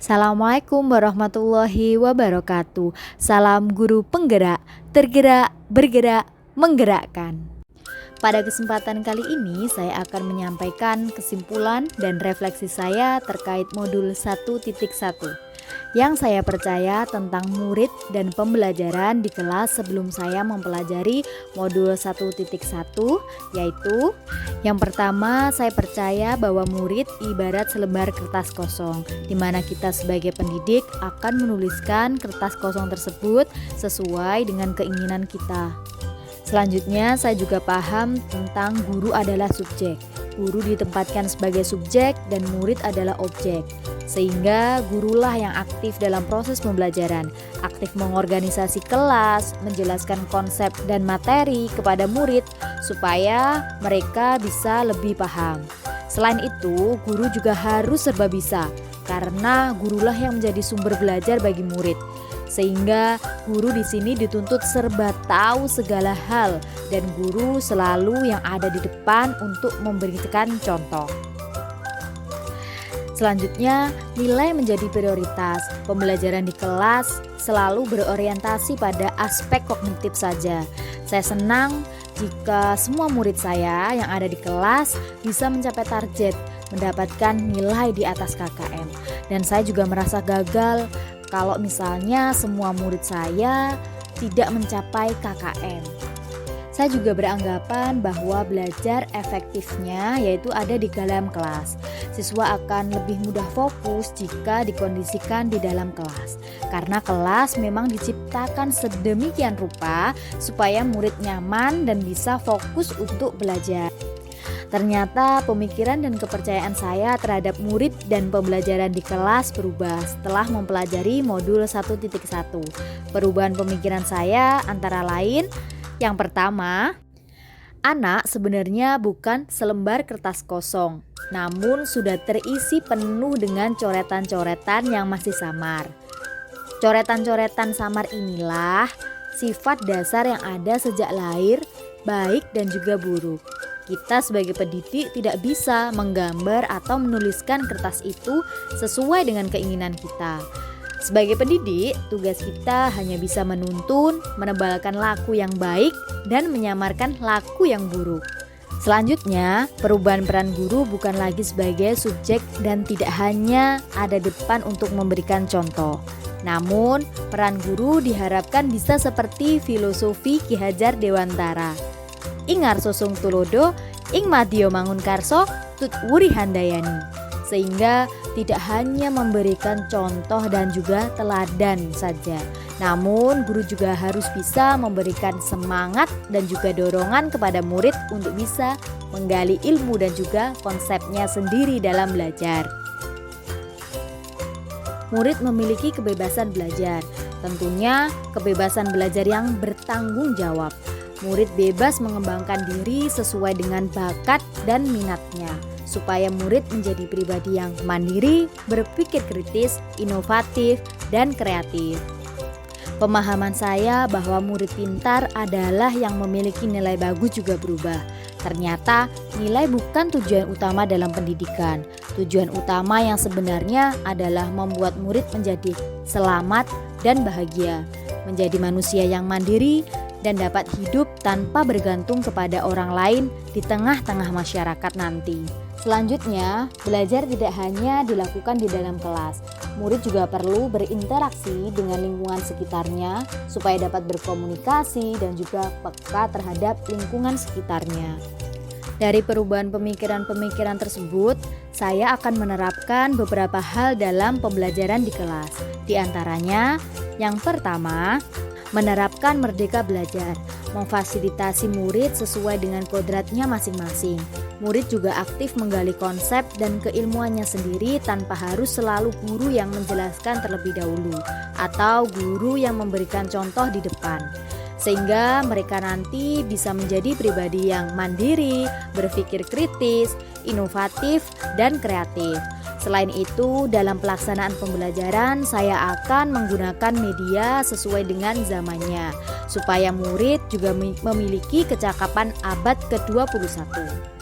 Assalamualaikum warahmatullahi wabarakatuh. Salam guru penggerak, tergerak, bergerak, menggerakkan. Pada kesempatan kali ini saya akan menyampaikan kesimpulan dan refleksi saya terkait modul 1.1 yang saya percaya tentang murid dan pembelajaran di kelas sebelum saya mempelajari modul 1.1, yaitu yang pertama, saya percaya bahwa murid ibarat selembar kertas kosong, di mana kita sebagai pendidik akan menuliskan kertas kosong tersebut sesuai dengan keinginan kita. Selanjutnya, saya juga paham tentang guru adalah subjek. Guru ditempatkan sebagai subjek dan murid adalah objek. Sehingga gurulah yang aktif dalam proses pembelajaran, aktif mengorganisasi kelas, menjelaskan konsep dan materi kepada murid supaya mereka bisa lebih paham. Selain itu, guru juga harus serba bisa karena gurulah yang menjadi sumber belajar bagi murid. Sehingga guru di sini dituntut serba tahu segala hal dan guru selalu yang ada di depan untuk memberikan contoh. Selanjutnya, nilai menjadi prioritas. Pembelajaran di kelas selalu berorientasi pada aspek kognitif saja. Saya senang jika semua murid saya yang ada di kelas bisa mencapai target, mendapatkan nilai di atas KKM. Dan saya juga merasa gagal kalau misalnya semua murid saya tidak mencapai KKM. Saya juga beranggapan bahwa belajar efektifnya yaitu ada di dalam kelas. Siswa akan lebih mudah fokus jika dikondisikan di dalam kelas. Karena kelas memang diciptakan sedemikian rupa supaya murid nyaman dan bisa fokus untuk belajar. Ternyata pemikiran dan kepercayaan saya terhadap murid dan pembelajaran di kelas berubah setelah mempelajari modul 1.1. Perubahan pemikiran saya antara lain, yang pertama, anak sebenarnya bukan selembar kertas kosong, namun sudah terisi penuh dengan coretan-coretan yang masih samar. Coretan-coretan samar inilah sifat dasar yang ada sejak lahir, baik dan juga buruk. Kita sebagai pendidik tidak bisa menggambar atau menuliskan kertas itu sesuai dengan keinginan kita. Sebagai pendidik, tugas kita hanya bisa menuntun, menebalkan laku yang baik, dan menyamarkan laku yang buruk. Selanjutnya, perubahan peran guru bukan lagi sebagai subjek dan tidak hanya ada depan untuk memberikan contoh. Namun, peran guru diharapkan bisa seperti filosofi Ki Hajar Dewantara. Ingar sosong tulodo, ing madya mangunkarso, tut wuri handayani. Sehingga tidak hanya memberikan contoh dan juga teladan saja, namun guru juga harus bisa memberikan semangat dan juga dorongan kepada murid untuk bisa menggali ilmu dan juga konsepnya sendiri dalam belajar. Murid memiliki kebebasan belajar, tentunya kebebasan belajar yang bertanggung jawab. Murid bebas mengembangkan diri sesuai dengan bakat dan minatnya, supaya murid menjadi pribadi yang mandiri, berpikir kritis, inovatif, dan kreatif. Pemahaman saya bahwa murid pintar adalah yang memiliki nilai bagus juga berubah. Ternyata nilai bukan tujuan utama dalam pendidikan. Tujuan utama yang sebenarnya adalah membuat murid menjadi selamat dan bahagia, menjadi manusia yang mandiri, dan dapat hidup tanpa bergantung kepada orang lain di tengah-tengah masyarakat nanti. Selanjutnya, belajar tidak hanya dilakukan di dalam kelas. Murid juga perlu berinteraksi dengan lingkungan sekitarnya supaya dapat berkomunikasi dan juga peka terhadap lingkungan sekitarnya. Dari perubahan pemikiran-pemikiran tersebut, saya akan menerapkan beberapa hal dalam pembelajaran di kelas. Di antaranya, yang pertama, menerapkan merdeka belajar, memfasilitasi murid sesuai dengan kodratnya masing-masing. Murid juga aktif menggali konsep dan keilmuannya sendiri tanpa harus selalu guru yang menjelaskan terlebih dahulu atau guru yang memberikan contoh di depan. Sehingga mereka nanti bisa menjadi pribadi yang mandiri, berpikir kritis, inovatif, dan kreatif. Selain itu, dalam pelaksanaan pembelajaran saya akan menggunakan media sesuai dengan zamannya, supaya murid juga memiliki kecakapan abad ke-21.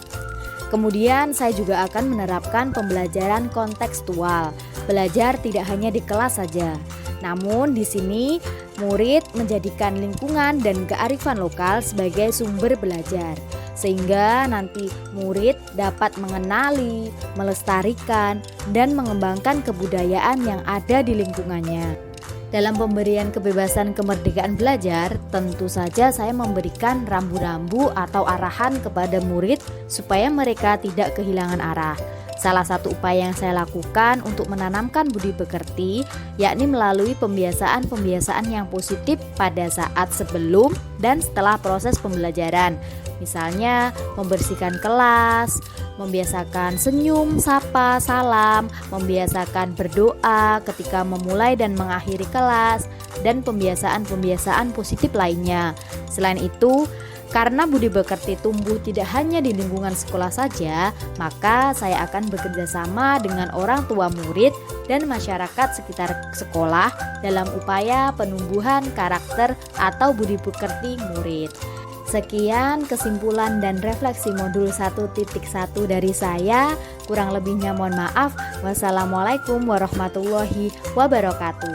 Kemudian saya juga akan menerapkan pembelajaran kontekstual. belajar tidak hanya di kelas saja. Namun di sini murid menjadikan lingkungan dan kearifan lokal sebagai sumber belajar, sehingga nanti murid dapat mengenali, melestarikan, dan mengembangkan kebudayaan yang ada di lingkungannya. Dalam pemberian kebebasan kemerdekaan belajar, tentu saja saya memberikan rambu-rambu atau arahan kepada murid supaya mereka tidak kehilangan arah. Salah satu upaya yang saya lakukan untuk menanamkan budi pekerti yakni melalui pembiasaan-pembiasaan yang positif pada saat sebelum dan setelah proses pembelajaran. Misalnya membersihkan kelas, membiasakan senyum, sapa, salam, membiasakan berdoa ketika memulai dan mengakhiri kelas, dan pembiasaan-pembiasaan positif lainnya. Selain itu, karena budi pekerti tumbuh tidak hanya di lingkungan sekolah saja, maka saya akan bekerja sama dengan orang tua murid dan masyarakat sekitar sekolah dalam upaya penumbuhan karakter atau budi pekerti murid. Sekian kesimpulan dan refleksi modul 1.1 dari saya. Kurang lebihnya mohon maaf. Wassalamualaikum warahmatullahi wabarakatuh.